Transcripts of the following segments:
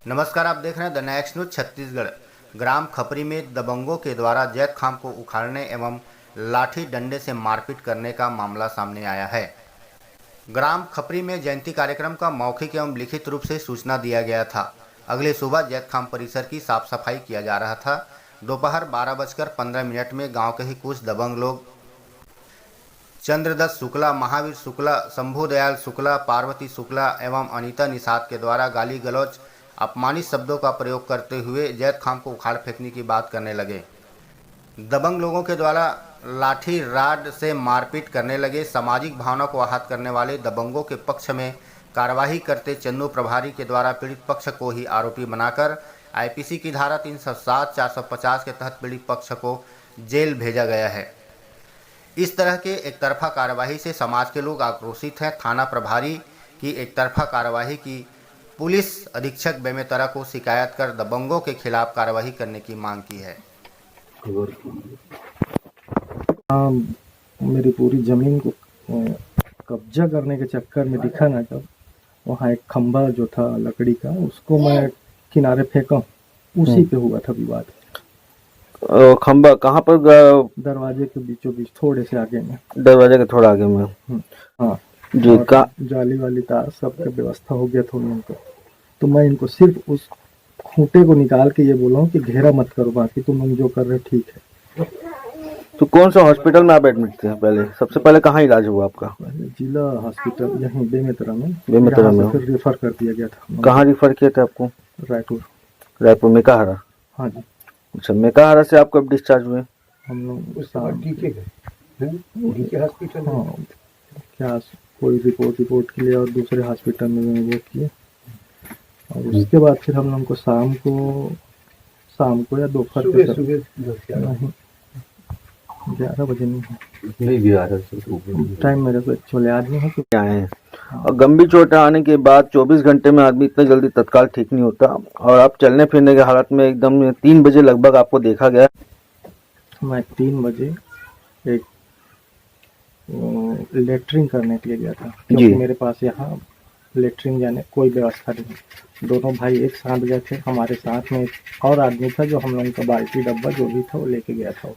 नमस्कार, आप देख रहे हैं द नेक्स्ट न्यूज छत्तीसगढ़। ग्राम खपरी में दबंगों के द्वारा जैत खाम को उखाड़ने एवं लाठी डंडे से मारपीट करने का मामला सामने आया है। ग्राम खपरी में जयंती कार्यक्रम का मौखिक एवं लिखित रूप से सूचना दिया गया था। अगले सुबह जैत खाम परिसर की साफ सफाई किया जा रहा था। दोपहर 12:15 में गांव के ही कुछ दबंग लोग चंद्रदत्त शुक्ला, महावीर शुक्ला, शंभू दयाल शुक्ला, पार्वती शुक्ला एवं अनीता निषाद के द्वारा गाली गलौज अपमानित शब्दों का प्रयोग करते हुए जैत खाम को उखाड़ फेंकने की बात करने लगे। दबंग लोगों के द्वारा लाठी राड से मारपीट करने लगे। सामाजिक भावना को आहत करने वाले दबंगों के पक्ष में कार्यवाही करते चन्नू प्रभारी के द्वारा पीड़ित पक्ष को ही आरोपी बनाकर आईपीसी की धारा 307, 450 के तहत पीड़ित पक्ष को जेल भेजा गया है। इस तरह के एकतरफा कार्यवाही से समाज के लोग आक्रोशित हैं। थाना प्रभारी की एकतरफा कार्यवाही की पुलिस अधीक्षक बेमेतरा को शिकायत कर दबंगों के खिलाफ कार्यवाही करने की मांग की है। मेरी पूरी जमीन को कब्जा करने के चक्कर में दिखा ना, जब वहाँ एक खंभा जो था लकड़ी का, उसको मैं किनारे फेंका, उसी पे हुआ था विवाद। खंभा कहाँ पर? दरवाजे के बीचों बीच, थोड़े से आगे में। दरवाजे के थोड़ा आगे में। हाँ जी। जाली वाली तार सबका व्यवस्था हो गया था उनको। तो मैं इनको सिर्फ उस खूंटे को निकाल के ये बोला हूँ कि घेरा मत करो, बाकी तुम लोग जो कर रहे ठीक है। तो कौन सा हॉस्पिटल में आप एडमिट थे? पहले सबसे पहले कहाँ इलाज हुआ आपका? जिला हॉस्पिटल यहीं बेमेतरा में। फिर रेफर कर दिया गया था। कहाँ रेफर किया था आपको? रायपुर मेकाहारा। हाँ जी। अच्छा, मेकाहारा से आप कब डिस्चार्ज हुए? हम लोग हॉस्पिटल। हाँ, क्या कोई रिपोर्ट के लिए और दूसरे हॉस्पिटल में वो किए, और उसके बाद फिर हम लोग को शाम को या दोपहर के 11 बजे नहीं टाइम मेरे को एक्चुअली याद नहीं है कि क्या है। और गंभीर चोट आने के बाद 24 घंटे में आदमी इतना जल्दी तत्काल ठीक नहीं होता, और आप चलने फिरने के हालत में एकदम 3 बजे लगभग आपको देखा गया। मैं 3 बजे एक लेटरिंग करने के लिए गया था, क्योंकि मेरे पास यहाँ लेटरिंग जाने कोई व्यवस्था नहीं। दोनों भाई एक साथ गए थे, हमारे साथ में एक और आदमी था जो हम लोग का बाल्टी डब्बा जो भी था वो लेके गया था।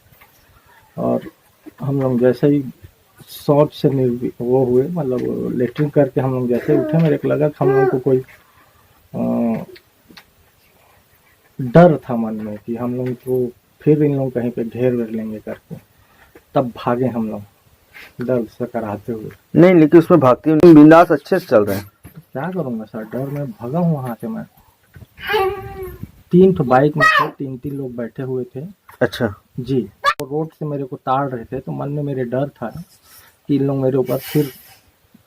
और हम लोग जैसे ही शॉर्ट से वो हुए, मतलब लेटरिंग करके हम लोग जैसे उठे, मेरे को लगा कि हम लोग को कोई डर था मन में कि हम लोग को फिर इन लोग कहीं पे घेर वेर लेंगे करके, तब भागे हम लोग डर से कराते हुए। नहीं, लेकिन उसमें भागते हुए बिंदास अच्छे से चल रहे हैं। तो क्या करूँगा सर, डर में भागा हूँ वहाँ से। मैं 3 तो बाइक में थे, 3 लोग बैठे हुए थे। अच्छा जी। तो रोड से मेरे को ताड़ रहे थे, तो मन में मेरे डर था कि इन लोग मेरे ऊपर फिर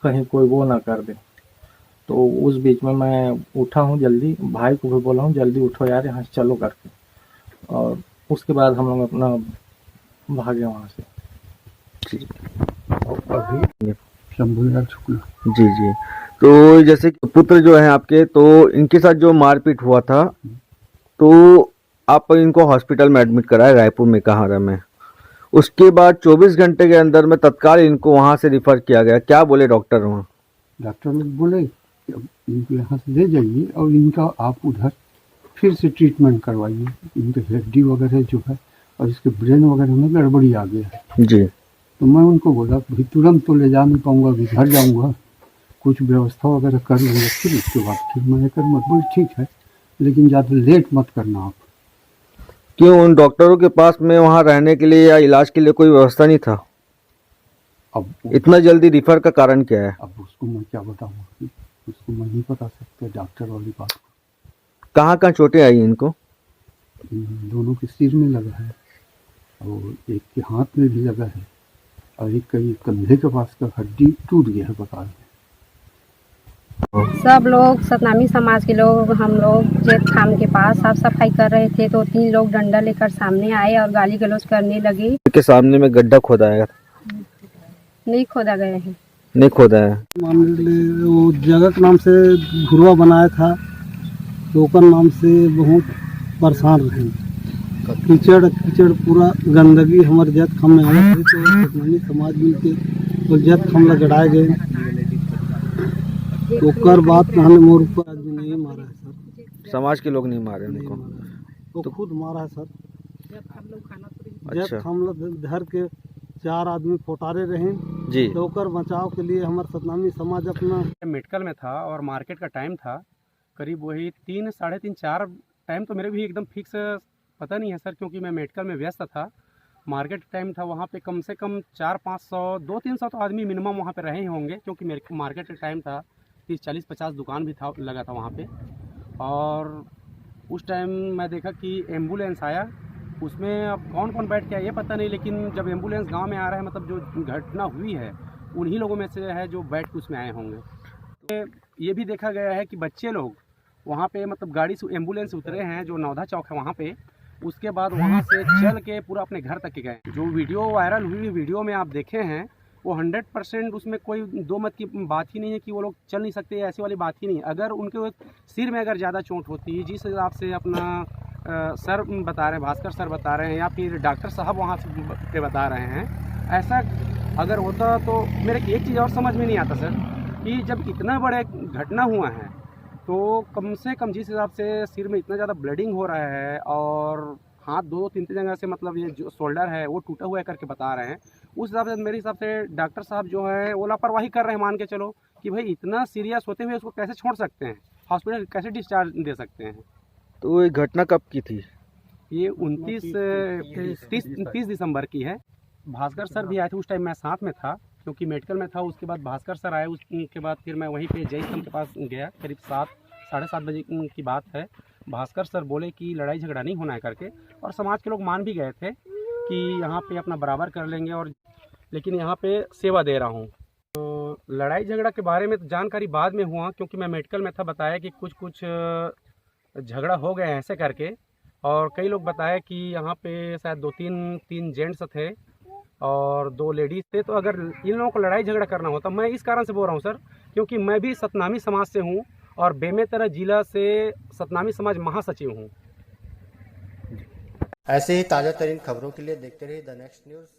कहीं कोई वो ना कर दे। तो उस बीच में मैं उठा हूँ जल्दी, भाई को भी बोला हूँ जल्दी उठो यार, यहाँ से चलो करके। और उसके बाद हम लोग अपना भागे वहाँ से। अभी शंभू शुक्ला। जी। तो जैसे पुत्र जो है आपके, तो इनके साथ जो मारपीट हुआ था, तो आप इनको हॉस्पिटल में एडमिट कराए रायपुर मेकाहारा में। उसके बाद 24 घंटे के अंदर में तत्काल इनको वहां से रिफर किया गया। क्या बोले डॉक्टर? वहाँ डॉक्टर लोग बोले इनको यहाँ से ले जाइए और इनका आप उधर फिर से ट्रीटमेंट करवाइए। इनके हड्डी वगैरह जो है और इसके ब्रेन वगैरह में गड़बड़ी आ गया है। जी। तो मैं उनको बोला भाई तुरंत तो ले जा नहीं पाऊँगा, अभी घर जाऊँगा, कुछ व्यवस्था वगैरह कर लूँगा, फिर उसके बाद फिर मैं कर मत। बोल ठीक है, लेकिन ज़्यादा लेट मत करना आप। क्यों उन डॉक्टरों के पास में वहाँ रहने के लिए या इलाज के लिए कोई व्यवस्था नहीं था? अब इतना जल्दी रिफर का कारण क्या है? अब उसको मैं क्या बताऊँ, उसको मैं नहीं बता सकता डॉक्टर वाली बात। कहाँ चोटें आई इनको? दोनों के सिर में लगा है और एक के हाथ में भी लगा है और एक का कंधे के पास का हड्डी टूट गया है। बता रहे सब लोग सतनामी समाज के लोग, हम लोग जैत खाम के पास साफ सफाई कर रहे थे, तो 3 लोग डंडा लेकर सामने आए और गाली गलौज करने लगे। के सामने में गड्ढा खोदा है? नहीं खोदा गया है। नहीं खोदा है। वो जगह के नाम से घुरवा बनाया था, टोकन नाम से बहुत परेशान रहे। कीचड़ पूरा गंदगी हमारे जैत खाम में आया, तो सतनामी समाज मिल के तो जत हमला जड़ाए गए ओकर बाद कहने मोर ऊपर आदमी नहीं मारा है सर। समाज के लोग नहीं मारे उनको? वो खुद मारा है सर। अच्छा। जब हम लोग घर के 4 आदमी फोटारे रहे जी। तो ओकर बचाव के लिए हमारे सतनामी समाज अपना मेडिकल में था और मार्केट का टाइम था करीब वही 3, साढ़े 3, 4 टाइम तो मेरे भी एकदम फिक्स पता नहीं है सर, क्योंकि मैं मेडिकल में व्यस्त था। मार्केट टाइम था, वहाँ पे कम से कम 400-500, 200-300 तो आदमी मिनिमम वहाँ पे रहे ही होंगे, क्योंकि मेरे मार्केट का टाइम था। 30-40-50 दुकान भी था लगा था वहाँ पे। और उस टाइम मैं देखा कि एम्बुलेंस आया, उसमें अब कौन कौन बैठ के आया ये पता नहीं, लेकिन जब एम्बुलेंस गांव में आ रहा है मतलब जो घटना हुई है उन्हीं लोगों में से है जो बैठ के उसमें आए होंगे। ये भी देखा गया है कि बच्चे लोग वहाँ पे मतलब गाड़ी से एम्बुलेंस उतरे हैं जो नौधा चौक है वहाँ पे, उसके बाद वहाँ से चल के पूरा अपने घर तक के गए। जो वीडियो वायरल हुई वीडियो में आप देखे हैं वो 100% उसमें कोई दो मत की बात ही नहीं है कि वो लोग चल नहीं सकते, ऐसी वाली बात ही नहीं। अगर उनके सिर में अगर ज़्यादा चोट होती, जिस हिसाब से अपना सर बता रहे हैं, भास्कर सर बता रहे हैं, या फिर डॉक्टर साहब वहाँ से बता रहे हैं, ऐसा अगर होता तो मेरे एक चीज़ और समझ में नहीं आता सर कि जब इतना बड़ा घटना हुआ है तो कम से कम जिस हिसाब से सिर में इतना ज़्यादा ब्लीडिंग हो रहा है और हाथ 2-3 जगह से मतलब ये जो शोल्डर है वो टूटा हुआ है करके बता रहे हैं, उस हिसाब से मेरे हिसाब से डॉक्टर साहब जो है वो लापरवाही कर रहे हैं। मान के चलो कि भाई इतना सीरियस होते हुए उसको कैसे छोड़ सकते हैं, हॉस्पिटल कैसे डिस्चार्ज दे सकते हैं। तो ये घटना कब की थी? ये 30 दिसंबर की है। भास्कर सर भी आए थे, उस टाइम मैं साथ में था क्योंकि मेडिकल में था। उसके बाद भास्कर सर आए, उसके बाद फिर मैं वहीं पे जय स्तंभ के पास गया, करीब 7-7:30 बजे की बात है। भास्कर सर बोले कि लड़ाई झगड़ा नहीं होना है करके, और समाज के लोग मान भी गए थे कि यहाँ पे अपना बराबर कर लेंगे, और लेकिन यहाँ पे सेवा दे रहा हूँ। तो लड़ाई झगड़ा के बारे में तो जानकारी बाद में हुआ, क्योंकि मैं मेडिकल में था। बताया कि कुछ झगड़ा हो गए ऐसे करके, और कई लोग बताए कि यहाँ पे शायद 2-3 जेंट्स थे और 2 लेडीज़ थे। तो अगर इन लोगों को लड़ाई झगड़ा करना होता, मैं इस कारण से बोल रहा हूँ सर क्योंकि मैं भी सतनामी समाज से हूँ और बेमेतरा जिला से सतनामी समाज महासचिव हूँ। ऐसे ही ताज़ा तरीन खबरों के लिए देखते रहिए द नेक्स्ट न्यूज़।